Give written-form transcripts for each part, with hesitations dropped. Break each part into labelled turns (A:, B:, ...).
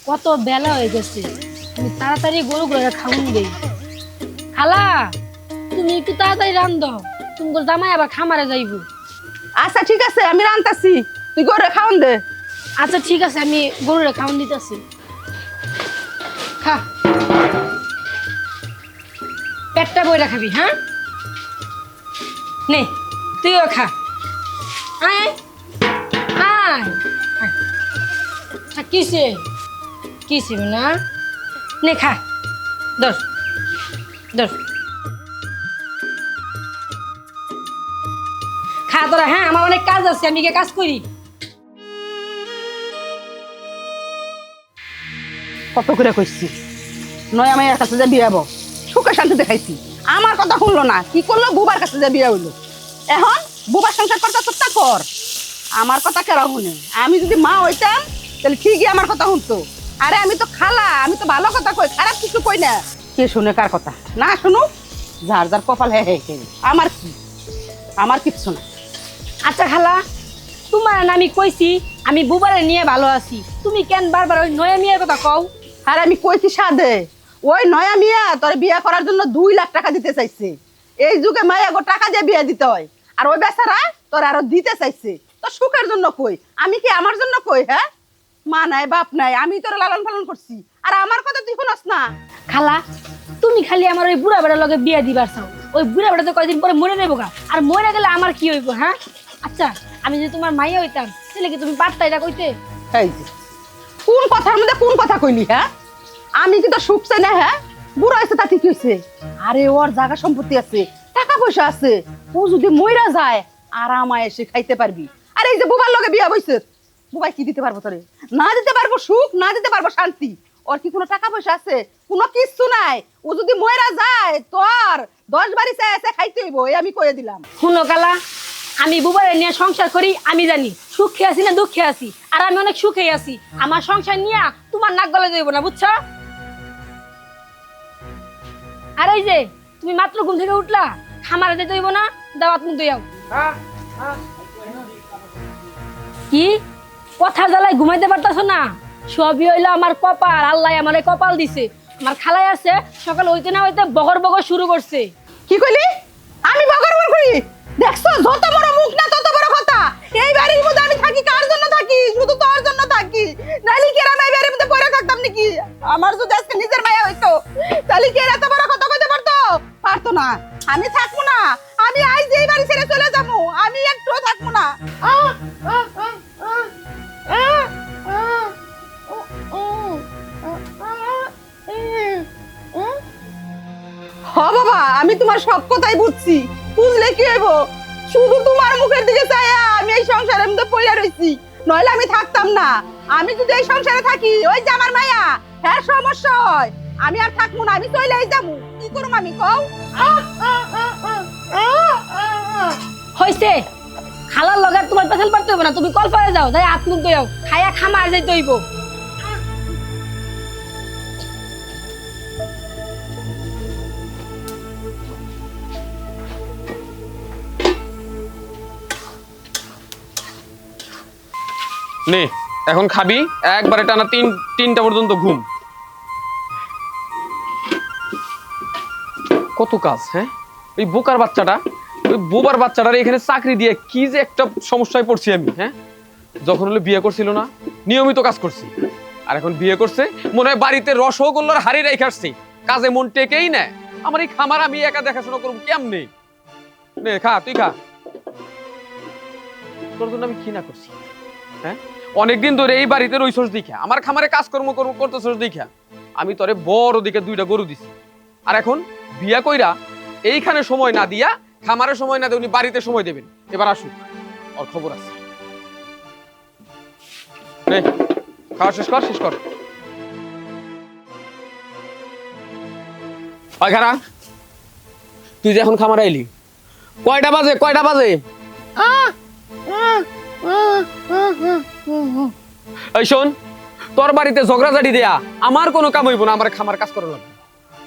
A: কত বেলা হয়ে গেছে, তুমি তাড়াতাড়ি গরুগুলো খাউন দেই। খালা, তুমি একটু তাড়াতাড়ি রান্ধ, তুমি জামাই আবার খামারে যাইব।
B: আচ্ছা ঠিক আছে, আমি রান্তাছি, তুই গরু খাওন দে।
A: আচ্ছা ঠিক আছে, আমি গরুরে খাউন দিতেছি। খা, পেটটা বইরা খাবি। হ্যাঁ, নে তুইও খা। আয় আয় আয়। কিসে কিসে না, নে খা, ধর ধর খা তোরা। হ্যাঁ, আমার অনেক কাজ আছে, আমি গিয়ে কাজ করি।
B: কত করে কইছি নয় আমার কাছে যে বিয়াবো, সুখে শান্তি দেখাইছি, আমার কথা শুনলো না, কি করলো বুবার কাছে যে বিয়া হইলো। এখন বুবার সংসার করতে চেষ্টা কর, আমার কথা কেন শুনে? আমি যদি মা হইতাম তাহলে ঠিকই আমার কথা শুনতো। আরে আমি তো খালা, আমি তো ভালো কথা কই, খারাপ কিছু কই না। কে শুনে কার কথা? না শুনু, যার যার কপাল হে হে হে। আমার কি, আমার কিচ্ছু না।
A: আচ্ছা খালা, তোমার না আমি কইছি আমি বুবারে নিয়ে ভালো আছি, তুমি কেন বারবার ওই নয়া মিয়ার কথা কও?
B: আর আমি কইছি সাধে, ওই নয়া মিয়া তোর বিয়া করার জন্য 2 লাখ টাকা দিতে চাইছে। এই যুগে মায়া গো টাকা দিয়ে বিয়া দিতে হয়, আর ওই বেচারা তোর আরো দিতে চাইছে তোর সুখের জন্য। কই আমি কি আমার জন্য কই? হ্যাঁ, মা নাই বাপ নাই, আমি তোর লালন পালন করছি, আর আমার কথা তুই শুনস না।
A: খালা, তুমি খালি আমার ওই বুড়া বেড়ার লগে বিয়া দিবার চাও, ওই বুড়া বেড়া তো কয়দিন পরে মরে যাবো গা, আর মরে গেলে আমার কি হইব? হ্যাঁ, আচ্ছা আমি যদি তোমার মাইয়া হইতাম তাহলে কি তুমি পারতা এটা কইতে?
B: এই যে কোন কথার মধ্যে কোন কথা কইলি? হ্যাঁ, আমি কি তো সুখ চাই না? হ্যাঁ, বুড়া হয়েছে তাতে কি হয়েছে? আরে ওর জায়গা সম্পত্তি আছে, টাকা পয়সা আছে, ও যদি মইরা যায় আরামায় এসে খাইতে পারবি। আর এই যে বুবার লগে বিয়া বইছে, বুবাই কি দিতে পারবো তোরে? না দিতে পারবো সুখ, না দিতে পারবো শান্তি। ওর কি কোনো টাকা পয়সা আছে? কোনো কিচ্ছু নাই। ও যদি মইরা যায় তোর 10 বাড়ি চাই আছে খাইতে হইব, এই আমি কয়ে দিলাম।
A: শুনো খালা, আমি বুবারে নিয়ে সংসার করি, আমি জানি সুখে আছি না দুঃখে আছি, আর আমি অনেক সুখে আছি। আমার সংসার নিয়ে তোমার নাক গলে যাইব না, বুঝছো? আর এই যে তুমি মাত্র ঘুম থেকে উঠলা, খামারে যেতে হইব না, দাওয়াত মুখ দইয়াও। কি কথা জ্বালায় ঘুমাইতে পারতাছো না? সবই হইলো আমার কপাল, আল্লাহ আমারে কপাল দিছে। আমার খালাই আছে, সকাল হইতে না হইতে বগর বগর শুরু করছে।
B: কি কইলি? আমি বগর বগর করি? দেখছো, যত বড় মুখ না তত বড় কথা। এই বাড়ির মধ্যে আমি থাকি কার জন্য থাকি? শুধু তোর জন্য থাকি। নালি কি আমি এই বাড়ির মধ্যে পড়ে থাকতাম নাকি? আমার যদি আজকে নিজের মায়া হইতো তাহলে কি এত বড় কথা কইতে পারতো? পারতো না। আমি থাকবো না, আমি আজ এই বাড়ি ছেড়ে চলে যাবো, আমি একটুও থাকবো না। হ বাবা, আমি তোমার সব কথাই বুঝছি, বুঝলে কি হইব? শুধু তোমার মুখের দিকে চাইয়া আমি এই সংসারের মধ্যে পড়ে রইছি, নইলে আমি থাকতাম না। আমি যদি এই সংসারে থাকি, ওই যে আমার মায়া, হ্যাঁ সমস্যা হয়, আমি আর থাকবো না, আমি চলেই যাবো। কি করুম আমি কও?
A: হইছে, খালার লগে আর তোমার পেছন পারতে হইব না, তুমি কল পারে যাও, যাই হাত মুখ দইয়াও, খাইয়া খামার যাইতে হইব।
C: নে এখন খাবি, একবারে টানা তিনটা পর্যন্ত ঘুম। কত কাজ! হ্যাঁ, ওই বোকার বাচ্চাটা, ওই বোবার বাচ্চাটার এখানে চাকরি দিয়ে কি যে একটা সমস্যায় পড়ছি আমি। হ্যাঁ, যখন হলো বিয়ে করছিল না, নিয়মিত কাজ করছি, আর এখন বিয়ে করছে মনে হয় বাড়িতে রসগোল্লার হাড়ি রেখে আসছে, কাজে মন টেকেই না। আমার এই খামার আমি একা দেখাশোনা করবো কেমনে? নে খা, তুই খা, তোর জন্য আমি কি না করছি। হ্যাঁ, অনেকদিন ধরে এই বাড়িতে রইছস দেখা, আমার খামারে কাজকর্ম করতেছস দেখা আমি তোরে বড় দিকে 2টা গরু দিছি। আর এখন বিয়া কইরা এইখানে সময় না দিয়া, খামারে সময় না দিয়ে উনি বাড়িতে সময় দেবেন। এবার আসুক, ওর খবর আছে। নে খাওয়া শেষ কর, শেষ কর। ওই খারা, তুই যে এখন খামারে আইলি, কয়টা বাজে? কয়টা বাজে? এই শোন, তোর বাড়িতে ঝগড়াঝাটি দেয়া আমার কোনো কাম হইব না, আমার খামার কাজ করা লাগবে।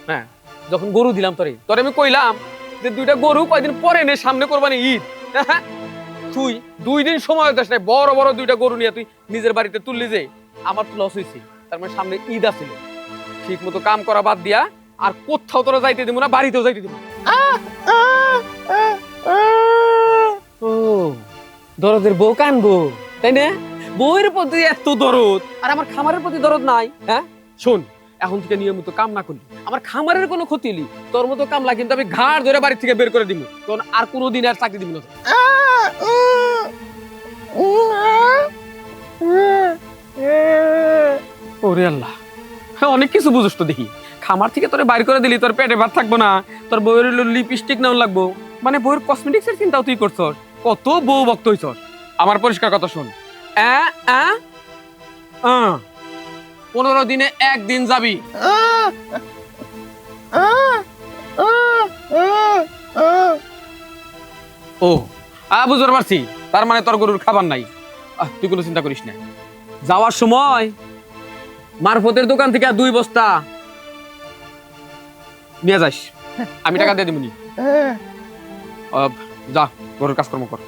C: হ্যাঁ, যখন গরু দিলাম তোরে আমি কইলাম যে 2টা গরু কয়দিন পরে নে, সামনে কোরবানি ঈদ। তুই 2 দিন সময় দিস নাই, বড় বড় 2টা গরু নিয়ে তুই নিজের বাড়িতে তুললি, যে আমার তো লস হয়েছে। তার মানে সামনে ঈদ আছিল, ঠিক মতো কাম করা বাদ দিয়া আর কোথাও তোরা যাইতে দিব না, বাড়িতেও যাইতে দিব না। ও দরদের বউ কানবো তাই না? বউয়ের প্রতি এত দরদ আর আমার খামারের প্রতি দরদ নাই। হ্যাঁ শোন, এখন থেকে নিয়মিত কাম না করলি আমার খামারের কোনো ক্ষতি হলি তোর মতো কামলা কিন্তু আমি ঘাড় ধরে বাড়ি থেকে বের করে দিব, তখন আর কোনোদিন আর চাকরি দিব না। ওরে আল্লাহ, হ্যাঁ অনেক কিছু বুঝস তো দেখি। খামার থেকে তোরে বাইর করে দিলি, তোর পেটে ভাত থাকবো না, তোর বউয়ের লিপস্টিক নাও লাগবো, মানে বউয়ের কসমেটিক্সের চিন্তাও তুই করছস। কত বউ ভক্ত হইছস। আমার পরিষ্কার কথা শোন, 15 দিনে একদিন যাবি। ও বুঝতে পারছি, তার মানে তোর গরুর খাবার নাই। তুই কোনো চিন্তা করিস না, যাওয়ার সময় মারফতের দোকান থেকে 2 বস্তা নিয়ে যাস, আমি টাকা দিয়ে দিবনি। যা গরুর কাজকর্ম কর।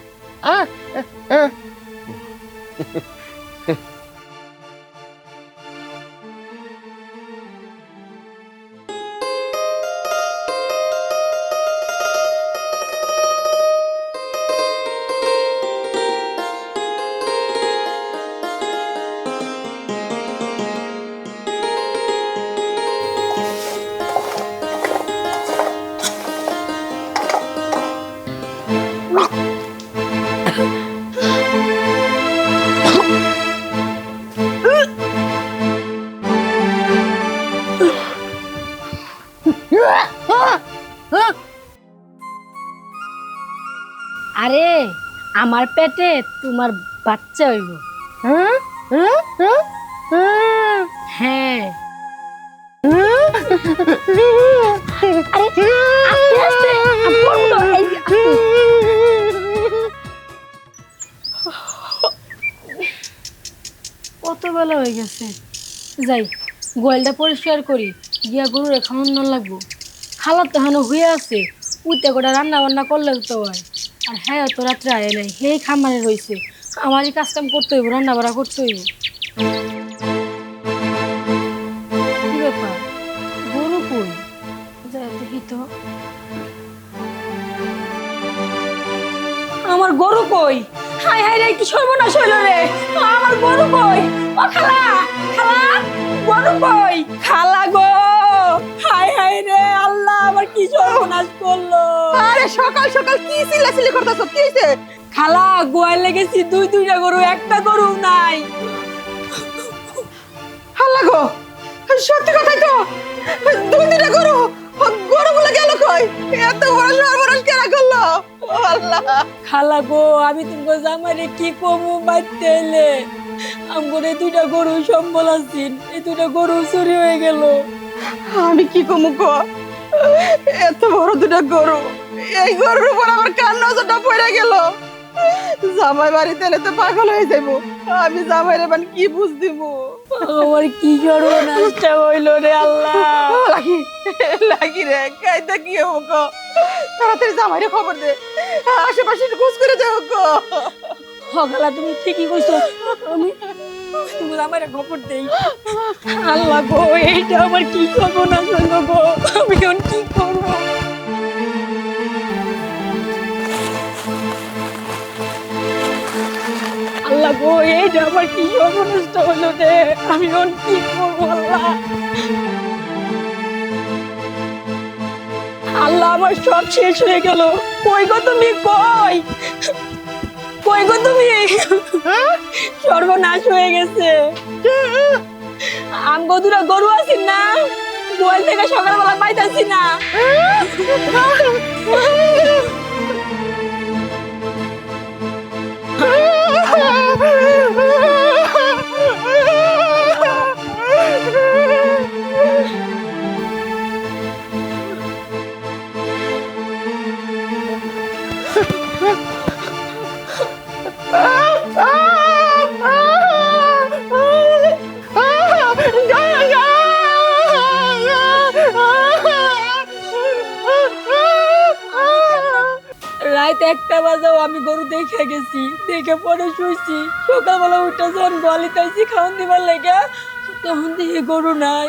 A: আরে আমার পেটে তোমার বাচ্চা হইব। হ্যাঁ আরে আস্তে আস্তে আমি পড়বো তো, এই যে আস্তে। কত বেলা হয়ে গেছে, যাই গোয়ালটা পরিষ্কার করি, গিয়া গরুরে খাওয়ান লাগবো। খালার তো এখনো হয়ে আছে, উইতে গোটা রান্না বান্না করলে তো হয়। আর হ্যাঁ তো রাত্রে আয় নাই, হেই খামারে রয়েছে, আমারই কাজ কাম করতে হইব, রান্না বাড়া করতে হইব। কি ব্যাপার, গরু কই? যাই দেখি তো, আমার গরু কই? হাই হাই রে, কি সর্বনাশ হইল রে, আমার গরু কই? ও খালা, খালা, গরু কই? খালা গো, হাই হাই রে আল্লাহ, আমার কি সর্বনাশ করলো।
B: আরে সকাল সকাল কি চিল্লাচিল্লি করতেছ, কি হইছে?
A: খালা গোয়াল লেগেছি, দুইটা গরু, একটা গরু নাই।
B: হাল্লা গো, সত্যি কথাই তো, 2-3টা গরু, গরুগুলো গেল কই? এত বড় সর্বনাশ কেন করলো? ও আল্লাহ!
A: খালা গো, আমি তোমাকে জামাইরে কি কমু বাইতে এলে, আমগরে 2টা গরু সম্বল আছিন, এই 2টা গরু চুরি হয়ে গেল।
B: আমি কি কমু গো, এত বড় 2টা গরু, এই গরুর উপর আমার কান নজরটা পড়ে গেল। জামাই বাড়িতে এলে তো পাগল হয়ে যাবো, আমি জামাইরে মানে কি বুঝ দিব?
A: আমার কি সর্বনাশটা হইল রে আল্লাহ।
B: লাগি লাগি রে, কাইদা কি হবো গো? তাড়াতাড়ি জামাইরে খবর দে, আশেপাশে খোঁজ করে যাও গো।
A: খালা তুমি ঠিকই কইছো, আমি তুমি আমার খবর দেই। আল্লাহ গো, এইটা আমার কি সর্বনাশ হইল গো, আমি এখন কি করব? আল্লাহ গো, এইটা আমার কি সর্বনাশটা হইল রে, আমি এখন কি করব? আল্লাহ আল্লাহ, আমার সব শেষ হয়ে গেল। কই গো তুমি, কই কই গো তুমি? সর্বনাশ হয়ে গেছে। আমগো 2টা গরু আছি না, গোয়াল থেকে সকালবেলা পাইতাছি না। রাত 1টা বাজে, আমি গরু দেখে গেছি, দেখে পরে শুইছি। সকালবেলা উঠে যখন গোয়ালিতে আইছি খাওয়ান দিবার লেগে, তখন দেখি গরু নাই।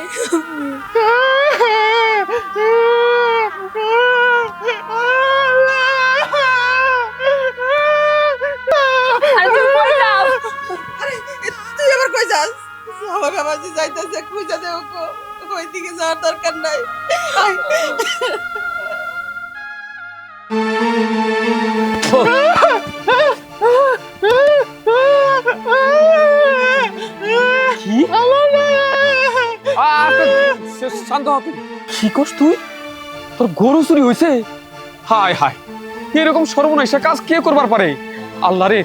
A: আর তুমি কই যাও?
B: তুই আবার কই যাস? আমার বাবাজি যাইতেছে, খুঁজা দেও কো, ওই দিকে যাওয়ার দরকার নাই।
C: কি শান্ত হ তুই। কি করছ তুই? তোর গরু চুরি হয়েছে? হায় হায়, এরকম সর্বনাশা কাজ কে করবার পারে? আল্লাহ রে,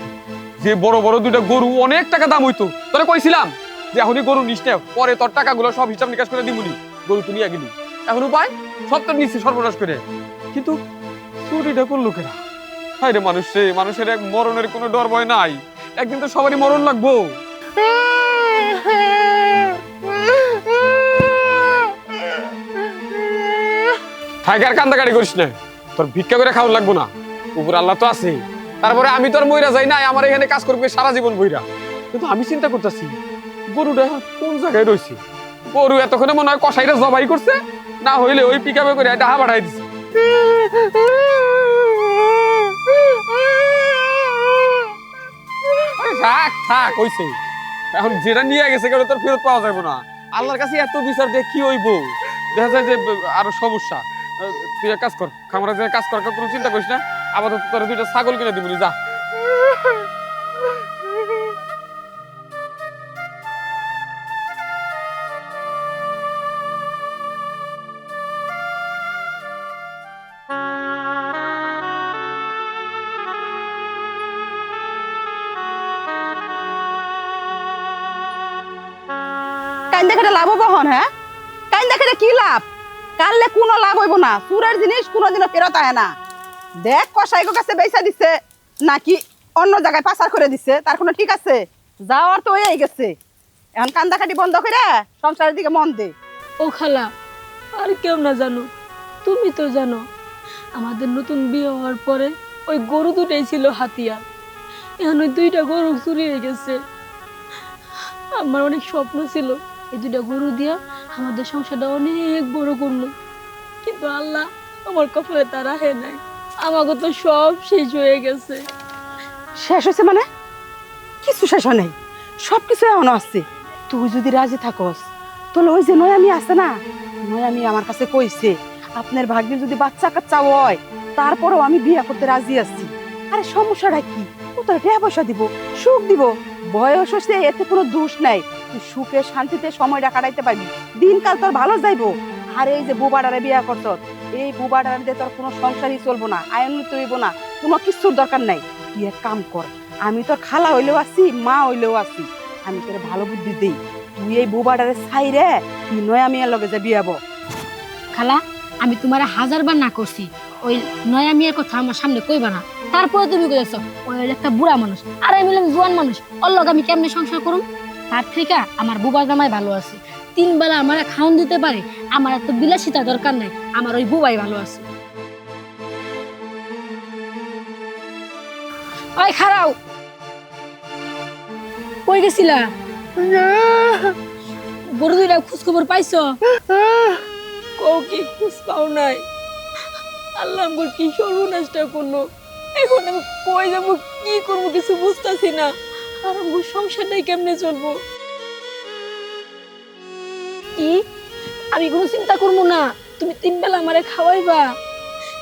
C: যে বড় বড় দুইটা গরু অনেক টাকা দাম হইতো, তোরা কইছিলাম যে এখনই গরু নিস না, পরে তোর টাকাগুলো সব হিসাব নিকাশ করে দিবনি। গরু তুই নিয়ে গেলি, এখন উপায় সব তোর নিচ্ছি সর্বনাশ করে। কিন্তু চুরিটা করলো কেনা? হায় রে মানুষ রে, মানুষের এক মরণের কোনো ডর ভয় নাই, একদিন তো সবারই মরণ লাগবো। থাক আর কান্দাকাটি করিস না, তোর ভিক্ষা করে খাওয়া লাগবো না, উপর আল্লাহ তো আছে। তারপরে আমি তোর মইরা যাই না, আমার এখানে কাজ করবে সারা জীবন বইরা। কিন্তু আমি চিন্তা করতেছি গরুটা কোন জায়গায় রয়েছে। গরু এতক্ষণে মনে হয় কসাইটা জবাই করছে, না হইলে ওই পিকআপে করে ডাহা বাড়াই দিছে। থাক থাক হইছে, এখন যেটা নিয়ে গেছে কেউ তোর ফেরত পাওয়া যাবে না। আল্লাহর কাছে এত বিচার দিয়ে কি হইব? দেখা যায় যে আরো সমস্যা। তুই এক কাজ কর, খামারে যে কাজ করার কোনো চিন্তা করিস না, আপাতত তোর দুইটা ছাগল কিনে দিবি, যা।
B: কাইন্দা খেটে লাভ হবো হন? হ্যাঁ, কাইন্দা খেটে কি লাভ? কাললে কোনো লাভ হইব না। চুরের জিনিস কোনোদিনও ফেরত আয় না। দেখ কসাইগো কাছে বেচা দিছে নাকি অন্য জায়গায় পাচার করে দিছে, তার কোনো ঠিক আছে? যাওয়ার তো হয়েই গেছে, এখন কান্দাকাটি বন্ধ করে সংসারের দিকে মন দে।
A: ও খালা, আর কেউ না জানো, তুমি তো জানো আমাদের নতুন বিয়ে হওয়ার পরে ওই গরু দুটাই ছিল হাতিয়ার। এখন ওই দুইটা গরু চুরি হয়ে গেছে। আমার অনেক স্বপ্ন ছিল এই দুইটা গরু দিয়া আমাদের সংসারটা অনেক বড় করলো, কিন্তু আল্লাহ আমার কপালে তারা হে নাই। আমাকে তো সব শেষ হয়ে গেছে।
B: শেষ হয়েছে মানে? কিছু শেষ হয় নাই, সব কিছু এমন আছে। তুই যদি রাজি থাকস তাহলে ওই যে নয়ামি আছে না, নয়ামি আমার কাছে কইছে আপনার ভাগ্যের যদি বাচ্চা কাচ্চা হয় তারপরেও আমি বিয়ে করতে রাজি আছি। আরে সমস্যাটা কি? ও তোর টাকা পয়সা দিব, সুখ দিব, বয়স হচ্ছে, এতে কোনো দোষ নাই। তুই সুখে শান্তিতে সময়টা কাটাইতে পারবি, দিনকাল তোর ভালো যাইবো। আর এই যে বুবাডারে বিয়ে করত, এই বুবাডারে দিয়ে তোর কোনো সংসারই চলবো না, আয়নিত হইব না, কোনো কিছুর দরকার নাই। তুই এক কাম কর, আমি তোর খালা হইলেও আছি, মা হইলেও আছি, আমি তোর ভালো বুদ্ধি দেই। তুই এই বুবাডারে ছাই রে, তুই নয়া মেয়ের লগে যে বিয়াবো।
A: খালা, আমি তোমার 1000 বার না করছি ওই নয়া মেয়ের কথা আমার সামনে কইবা না। তারপরে তুমি কইছো ওই হলো একটা বুড়া মানুষ, আর আমি হলাম জোয়ান মানুষ, ওর লগে আমি কেমনে সংসার করুম? তার থেকে আমার বুবা জামাই ভালো আছে, 3 বেলা আমার খাওন দিতে পারে, আমার এত বিলাসিতা দরকার নাই, আমার ওই বুবাই ভালো আছে। ওই খারাও, কই গেছিলা? গরু দুইটা খোঁজ খবর পাইছো? কও কি খোঁজ পাও নাই? আল্লাহ আমার কি সর্বনাশটা করলো। এখন আমি কই যাবো, কি করবো কিছু বুঝতেছি না। আর আমার সংসারটাই কেমনে চলবো? কি আমি কোনো চিন্তা করবো না, তুমি 3 বেলা আমারে খাওয়াইবা,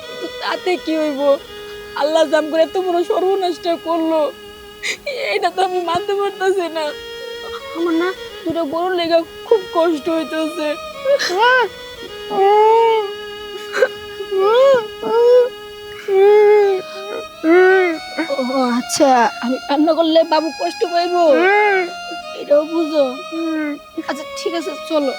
A: কিন্তু তাতে কি হইব? আল্লাহ জাম করে এত বড় সর্বনাশটা করলো, এটা তো আমি মানতে পারতেছি না। আমার না দুটো গরুর লেগে খুব কষ্ট হইতেছে। ও আচ্ছা, আমি কান্না করলে বাবু কষ্ট পাইবো, এটাও বুঝো? আচ্ছা ঠিক আছে, চলো।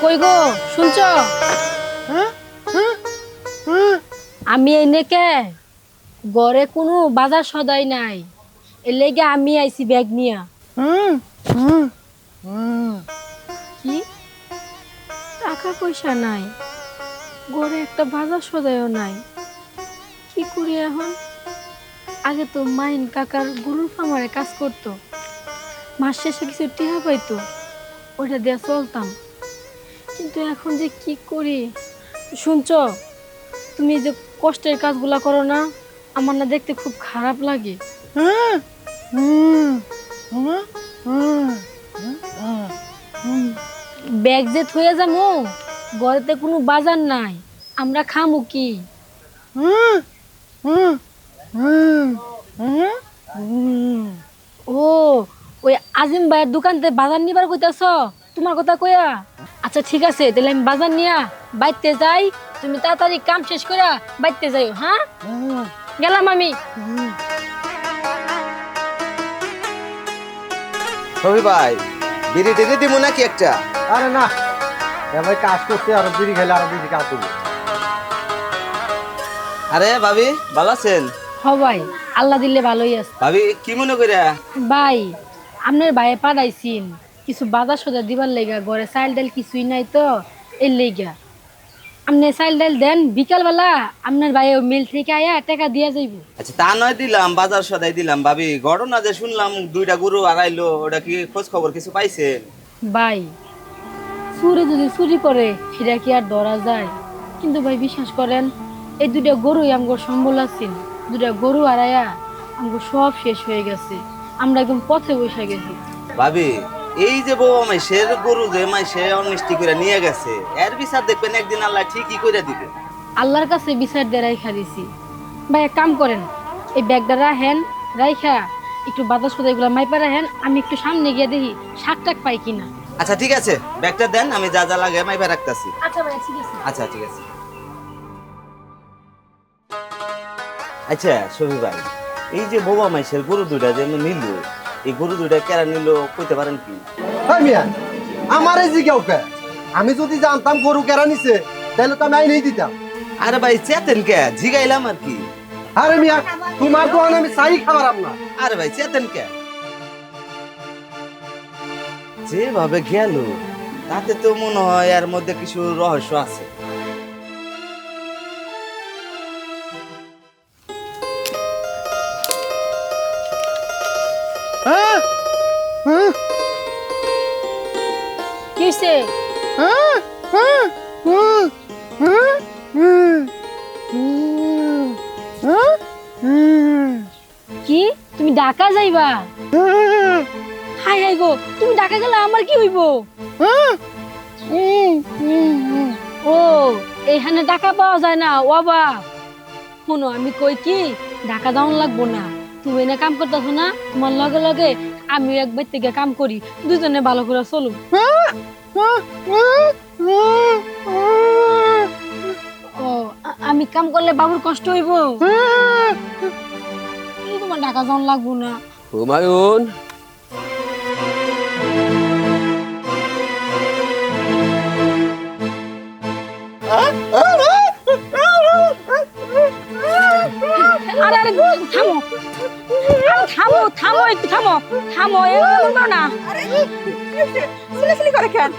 A: কই গো, শুনছো? আমি এই নেকে ঘরে কোনো বাজার সদাই নাই, এর লেগে আমি আইছি ব্যাগ নিয়া। কি টাকা পয়সা নাই, ঘরে একটা বাজার সদাইও নাই, কি করি এখন? আগে তো মাইন কাকার গরুর ফার্মারে কাজ করতো, মাস শেষে কিছু টিহা পাইতো, ওইটা দিয়ে চলতাম। কিন্তু এখন যে কি করি? শুনছ, তুমি যে কষ্টের কাজগুলা করো না, আমার না দেখতে খুব খারাপ লাগে। ব্যাগ যে থয়ে যাবো, ঘরেতে কোনো বাজার নাই, আমরা খামু কি? ও, ওই আজিম ভাইয়ের দোকানতে বাজার নিবার কইতাছ তোমার কথা কইয়া? আচ্ছা ঠিক আছে, তাহলে আমি বাজার নিয়া বাইতে যাই, তুমি তাড়াতাড়ি কাম শেষ করে বাইতে যাইও। হ্যাঁ, গেলাম আমি।
D: রবি ভাই বিড়ি টিড়ি দিব নাকি একটা?
E: আরে না, ভাই কাজ করতে আর বিড়ি খেলে আর বেশি কাজ করবো।
D: আরে ভাবি ভালো আছেন?
A: হ ভাই, আল্লাহ দিলে ভালোই আছে।
D: ভাবি কি মনে করিয়া?
A: ভাই, আপনার ভাইয়ে পাঠাইছিন কিছু বাজার সদা দিবার লেগা, ঘরে চাল ডাল কিছুই নাই তো, এর লেগা। আপনি চাল ডাল দেন, বিকালবেলা আপনার ভাইয়ে মিল থেকে আয়া টাকা দিয়া যাইব।
D: আচ্ছা তা নয় দিলাম, বাজার সদাই দিলাম। ভাবি ঘটনা যে শুনলাম 2টা গরু আগাইলো, ওটা কি খোঁজ খবর কিছু পাইছে?
A: ভাই, চুরি যদি চুরি করে সেটা কি আর ধরা যায়? কিন্তু ভাই বিশ্বাস করেন, এই 2টা গরুই আমগো সম্বল আছেন, 2টা গরু হারায়া আমগো সব শেষ হয়ে গেছে, আমরা একদম পথে বসে গেছি।
D: ভাবি এই যে বউ মাইশের গরু যে মাইশে অনিষ্টি করে নিয়ে গেছে, এর বিচার দেখবেন একদিন আল্লাহ ঠিকই করে দিবে।
A: আল্লাহর কাছে বিচার দিয়ে রাইখা দিছি। ভাই এক কাম করেন, এই ব্যাগটা রাখেন, রাইখা একটু বাতাস সদা এগুলো মাইপা রাখেন, আমি একটু সামনে গিয়ে দেখি শাক টাক পাই কিনা।
D: আচ্ছা ঠিক আছে, ব্যাগটা দেন, আমি যা যা লাগে মাইপা রাখতাছি।
A: আচ্ছা ভাই, ঠিক আছে।
D: আচ্ছা ঠিক আছে। আচ্ছা শফি ভাই, এই যে বোবা মাইশের গরু 2টা যে নিল, এই গরু 2টা কেরা নিল কইতে পারেন কি?
E: হ্যাঁ মিয়া, আমার এই জিজ্ঞাও কে? আমি যদি জানতাম গরু কেরা নিছে তাহলে তো আমি আইনেই দিতাম।
D: আরে ভাই চেতেন কে, জিগাইলাম আর কি।
E: আরে মিয়া, তোমার দোকানে আমি চাই খাবার না।
D: আরে ভাই চেতেন কে? যেভাবে গেল তাতে তো মনে হয় এর মধ্যে কিছু রহস্য আছে।
A: কি হইছে? কি তুমি ঢাকা যাইবা? হাই হাই গো, তুমি ঢাকা গেলে আমার কি হইব? ও, এইখানে টাকা পাওয়া যায় না? বাবা শোনো, আমি কই কি, ঢাকা যাওয়ান লাগবো না, তুমি এনে কাম করতেছো না, তোমার লগে লগে আমি একবার থেকে কাম করি, দুজনে ভালো করে চলুন। ও, আমি কাম করলে বাবুর কষ্ট হইব? তোমার ঢাকা যাওয়ান লাগবো না।
C: হুমায়ুন,
A: আরে আরে থামো, আরে থামো থামো, একটু থামো থামো, এমন করো না।
B: সিলেসিলি করে কেন?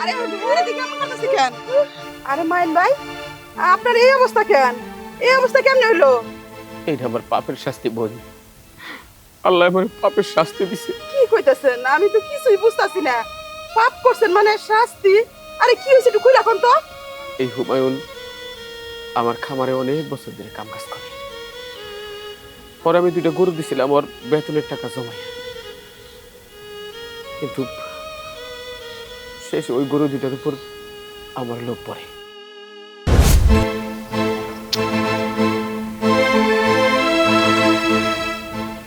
B: আরে ওরে দিকে এমন করতেছে কেন? আরে মাইন ভাই, আপনার এই অবস্থা কেন? এই অবস্থা কেমনে হইলো?
C: এইটা আমার পাপের শাস্তি বোন। আল্লাহ আমার পাপের শাস্তি দিছে।
B: কি কইতাছেন? আমি তো কিছুই বুঝতাছি না। পাপ করছেন মানে শাস্তি? আরে কি হইছে একটু কই রাখুন তো।
C: এই হুমায়ুন আমার খামারে অনেক বছর ধরে কাম কাজ করে, পরে আমি 2টা গরু দিছিলাম ওর বেতনের টাকা জমাই, কিন্তু শেষে ওই গরু 2টার উপর আমার লোভ পড়ে।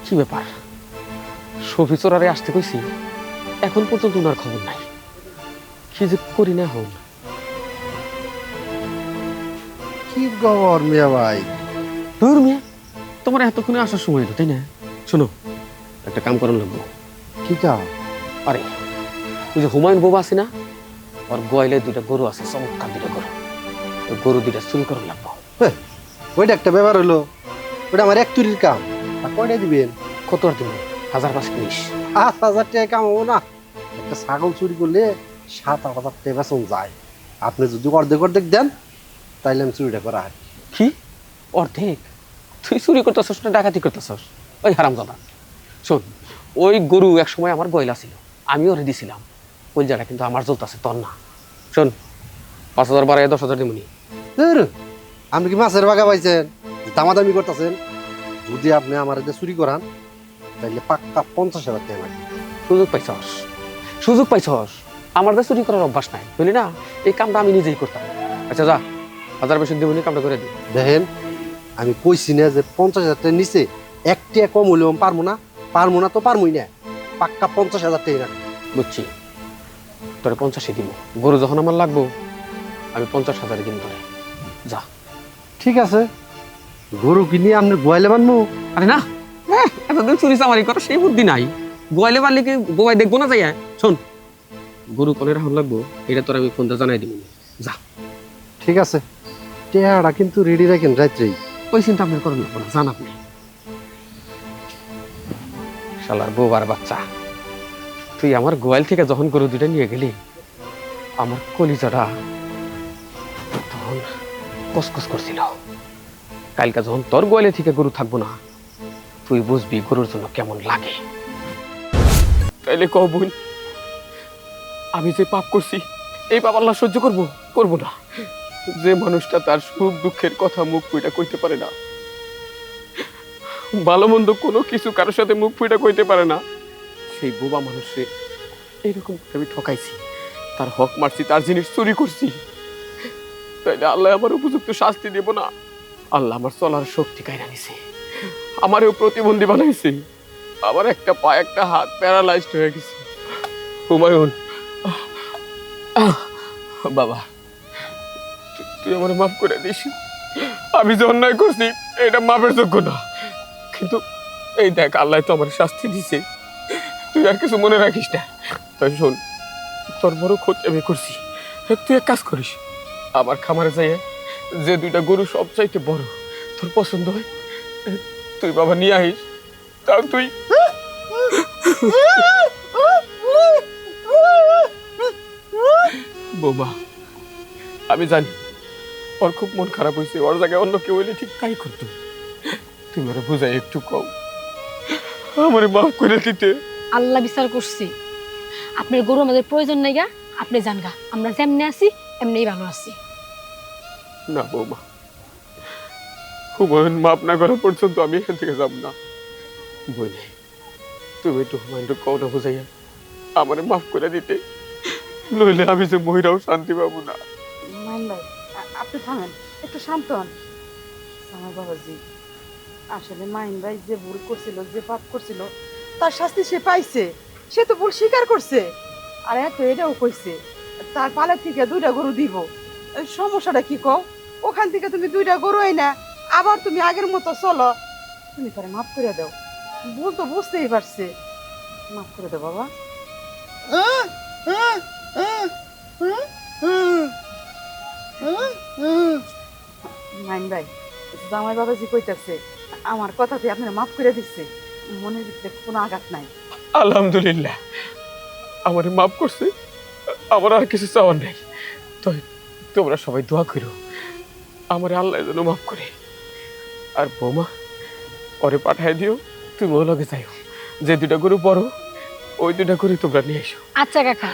C: কি ব্যাপার, শফি চোরারে আসতে কইছি, এখন পর্যন্ত ওনার খবর নাই, কি যে করি না হন।
E: কি খবর মিয়া ভাই?
C: তোর মিয়া, তোমার এতক্ষণে আসার সময় তো, তাই না? শোনো, একটা কাম করার লাগবো।
E: কি কাম?
C: আরে ওই যে হুমায়ুন বাবা আছে না, ওর গোয়ালে 2টা গরু আছে, চমৎকার 2টা গরু, ওই গরু 2টা চুরি করার লাগবো।
E: ওইটা একটা ব্যাপার হলো, ওটা আমার এক তুরির কাম। আর কয়টা দিবেন?
C: কত আর দিব? 1520।
E: 5,000 টাকা কামাবো না? একটা ছাগল চুরি করলে 7-8 হাজার টাকা বেতন যায়। আপনি যদি অর্ধেক অর্ধেক দেন তাইলে আমি চুরিটা করা হয়।
C: কি অর্ধেক? তুই চুরি করতেছস না ডাকাতি করতেছস? ওই হারামজাদা, শোন, ওই গরু এক সময় আমার গয়লা ছিল, আমি ওরে দিছিলাম। কলজাটা কিন্তু আমার জ্বলতেছে, তোর না। শোন, 5,000 বাড়াই 10,000 দিমুনি।
E: ধুর, আপনি কি মাছের বাগা পাইছেন দামাদামি করতেছেন? যদি আপনি আমার এতে চুরি করান তাইলে পাক্কা 50,000 টাকা লাগবে।
C: সুযোগ পাইছস, সুযোগ পাইছস। আমার তো চুরি করার অভ্যাস নাই, বুঝলি না? এই কামটা আমি নিজেই করতাম। আচ্ছা যা, 1000 বেশি দিমুনি, কামটা করে দিই।
E: দেখেন, আমি কইছি না যে 50,000 টাকার নিচে এক টাকা কম হলেও আমি পারবো না। পারবো না তো পারবোই না, পাক্কা 50,000 টাকা রাখবো।
C: বুঝছি, তোরে 50-ই দিব। গরু যখন আমার লাগবো আমি 50,000 দিন তোরে। যা।
E: ঠিক আছে, গরু কিনে আপনি গোয়ালে বানবো?
C: আরে না, এতদিন চুরি চামারি করা সেই বুদ্ধি নাই। গোয়ালে পারলে কি বোবাই দেখবো না? যাই শোন, গরু কোনে রাখুন লাগবো এটা তোর আমি ফোনটা জানাই দিব। যা।
E: ঠিক আছে, টেহাটা কিন্তু রেডি রাখেন রাত্রেই।
C: ওই চিন্তা আপনার করেন না, জান আপনি। শালার বোবার বাচ্চা, তুই আমার গোয়াল থেকে যখন গরু দুইটা নিয়ে গেলি, আমার কলিজাটা তখন কসকস করছিল। কালকে যখন তোর গোয়ালে থেকে গরু থাকবো না, তুই বুঝবি গরুর জন্য কেমন লাগে। তাইলে কও বোন, আমি যে পাপ করছি এই পাপ আল্লাহ সহ্য করবো? করবো না। যে মানুষটা তার সুখ দুঃখের কথা মুখ ফুইটা কইতে পারে না, ভালো মন্দ কোনো কিছু কারোর সাথে মুখ ফুইটা কইতে পারে না, সেই বোবা মানুষে এরকম আমি ঠকাইছি, তার হক মারছি, তার জিনিস চুরি করছি, তাইলে আল্লাহ আমার উপযুক্ত শাস্তি দেব না? আল্লাহ আমার চলার শক্তি কাইরা নিছে, আমারও প্রতিবন্ধী বানাইছে, আমার একটা পা একটা হাত প্যারালাইজড হয়ে গেছে। হুমায়ুন, বাবা, তুই আমার মাফ করে দিস। আমি যে অন্যায় করছি এটা মাফের যোগ্য না, কিন্তু এই দেখ আল্লাহ তো আমার শাস্তি দিছে, তুই আর কিছু মনে রাখিস না। তাই শোন, তোর বড় ক্ষতি আমি করছি, তুই এক কাজ করিস, আমার খামারে যাই যে দুইটা গরু সবচাইতে বড় তোর পছন্দ হয় তুই বাবা নিয়ে আহিস। তাও তুই বোমা, আমি জানি ওর খুব মন খারাপ হয়েছে, ওর জায়গায় অন্য কেউ হইলে ঠিক তাই করতো। তুমি ওরা বুঝাই একটু কম, আমার মাফ করে দিতে।
A: আল্লাহ বিচার করছি, আপনার গরু আমাদের প্রয়োজন নাই গা, আপনি যান গা, আমরা যেমনি আছি এমনিই ভালো আছি।
C: না বৌমা, হুমায়ুন মাফ না করা পর্যন্ত আমি এখান থেকে যাব না। বই নাই, তুমি একটু হুমায়ুনকে কওনা বুঝাইয়া আমার মাফ করে দিতে, নইলে আমি যে মহিরাও শান্তি পাবো না।
B: মাইন ভাই, আপনি থামেন, একটু শান্ত হন। আমার বাবাজি, আসলে মাইন ভাই যে ভুল করছিল, যে পাপ করছিল, তার শাস্তি সে পাইছে। সে তো ভুল স্বীকার করছে, আর এত এটাও কইছে তার পালের থেকে 2টা গরু দিব। সমস্যাটা কি কও? ওখান থেকে তুমি 2টা গরু না, আবার তুমি আগের মতো চলো। তুমি তারে মাফ করে দাও, ভুল তো বুঝতেই পারছে, মাফ করে দাও বাবা। মাইন ভাই, জামাই বাবাজি কইতাছে আমার কথাতে আপনার মাফ করে দিচ্ছে, মনের ভিতরে কোনো আঘাত নাই।
C: আলহামদুলিল্লাহ, আমার মাফ করছে, আমার আর কিছু চাওয়ার নেই। তো তোমরা সবাই দোয়া করো আমার আল্লাহ যেন মাফ করে। আর বৌমা, পরে পাঠায় দিও, তুমি ও লগে যাইও, যে 2টা গরু বড় ওই 2টা গরু তোমরা নিয়ে এসো।
A: আচ্ছা কাকা।